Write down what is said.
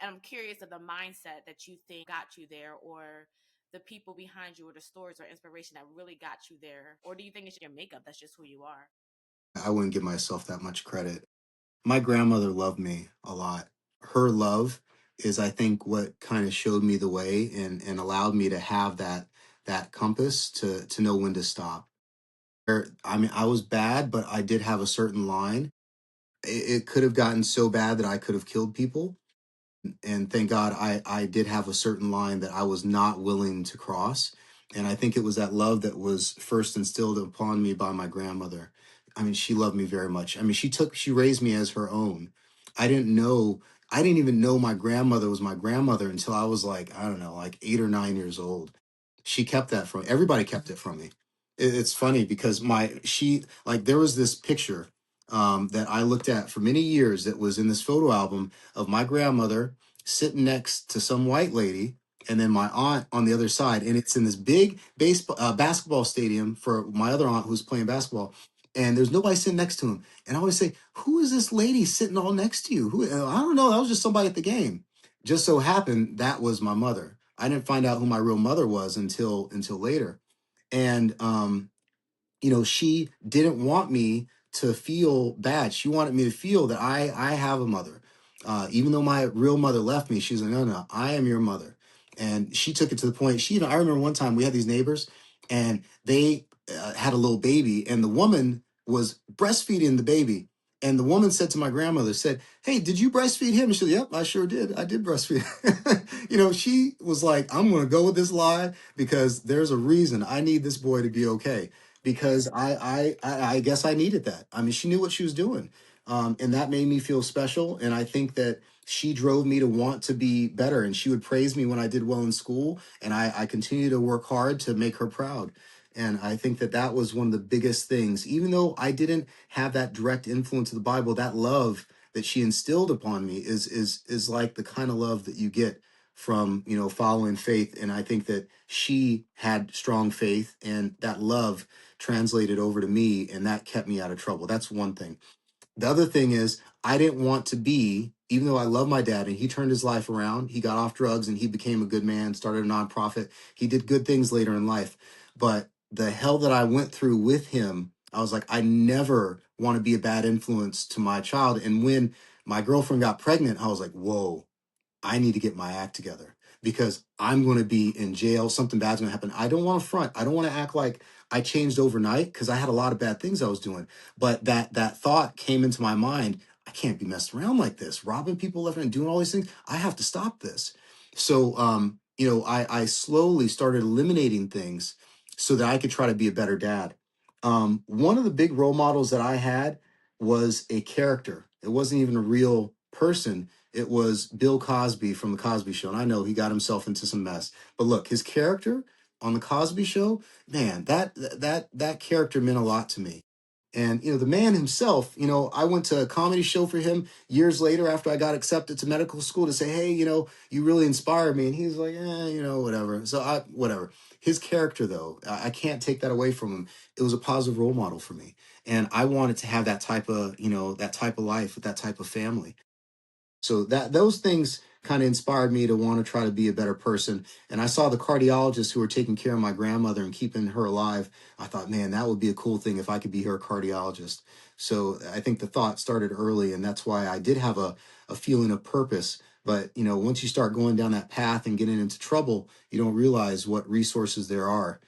I'm curious of the mindset that you think got you there, or the people behind you, or the stories or inspiration that really got you there, or do you think it's your makeup that's just who you are? I wouldn't give myself that much credit. My grandmother loved me a lot. Her love is, I think, what kind of showed me the way and allowed me to have that compass to know when to stop. I mean, I was bad, but I did have a certain line. It could have gotten so bad that I could have killed people. And thank God I did have a certain line that I was not willing to cross. And I think it was that love that was first instilled upon me by my grandmother. I mean, she loved me very much. I mean, she raised me as her own. I didn't know, I didn't even know my grandmother was my grandmother until I was like, I don't know, like 8 or 9 years old. She kept that from everybody, kept it from me. It's funny because there was this picture that I looked at for many years that was in this photo album of my grandmother sitting next to some white lady and then my aunt on the other side, and it's in this big basketball stadium for my other aunt who's playing basketball, and there's nobody sitting next to him. And I always say, who is this lady sitting all next to you? Who? I don't know, that was just somebody at the game. Just so happened that was my mother. I didn't find out who my real mother was until later. And she didn't want me to feel bad. She wanted me to feel that I have a mother. Even though my real mother left me, she was like, no, no, I am your mother. And she took it to the point. I remember one time we had these neighbors, and they had a little baby, and the woman was breastfeeding the baby. And the woman said to my grandmother, said, "Hey, did you breastfeed him?" And she said, "Yep, I sure did. I did breastfeed." She was like, "I'm going to go with this lie because there's a reason I need this boy to be okay." Because I guess I needed that. I mean, she knew what she was doing, and that made me feel special. And I think that she drove me to want to be better. And she would praise me when I did well in school, and I continue to work hard to make her proud. And I think that that was one of the biggest things. Even though I didn't have that direct influence of the Bible, that love that she instilled upon me is like the kind of love that you get from following faith. And I think that she had strong faith, and that love translated over to me, and that kept me out of trouble. That's one thing. The other thing is, I didn't want to be, even though I love my dad and he turned his life around, he got off drugs and he became a good man, started a nonprofit. He did good things later in life. But the hell that I went through with him, I was like, I never want to be a bad influence to my child. And when my girlfriend got pregnant, I was like, whoa, I need to get my act together because I'm going to be in jail. Something bad's going to happen. I don't want to front. I don't want to act like I changed overnight because I had a lot of bad things I was doing. But that thought came into my mind. I can't be messed around like this, robbing people left and doing all these things. I have to stop this. So, I slowly started eliminating things so that I could try to be a better dad. One of the big role models that I had was a character. It wasn't even a real person. It was Bill Cosby from the Cosby Show. And I know he got himself into some mess. But look, his character on the Cosby Show, man, that character meant a lot to me. And the man himself, I went to a comedy show for him years later after I got accepted to medical school to say, "Hey, you really inspired me." And he's like, whatever. So whatever. His character, though, I can't take that away from him. It was a positive role model for me, and I wanted to have that type of life with that type of family. So that those things kind of inspired me to want to try to be a better person. And I saw the cardiologists who were taking care of my grandmother and keeping her alive. I thought, man, that would be a cool thing if I could be her cardiologist. So I think the thought started early, and that's why I did have a feeling of purpose. But once you start going down that path and getting into trouble, you don't realize what resources there are.